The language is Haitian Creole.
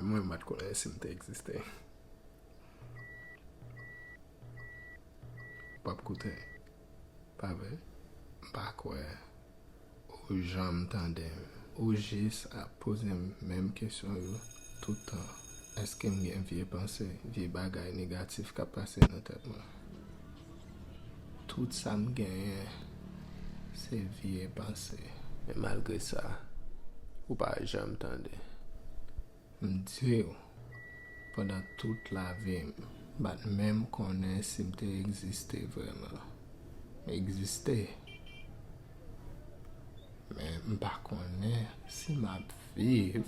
mwen bat konen sim te eksiste. Pap koute. Pa ve? Pa kwe. Ou jam tande. Ou jis a pose même question yo toutan. Eske m gen vie pense, vie bagay negatif ka pase nan tet mwen. Tout sa m gen se vie pense. Men malgre sa, ou pa jam tande. M di yo, pendant toute la vie, bat même konen si m te existe vreman. Existe. Men m pa konen si m ap viv.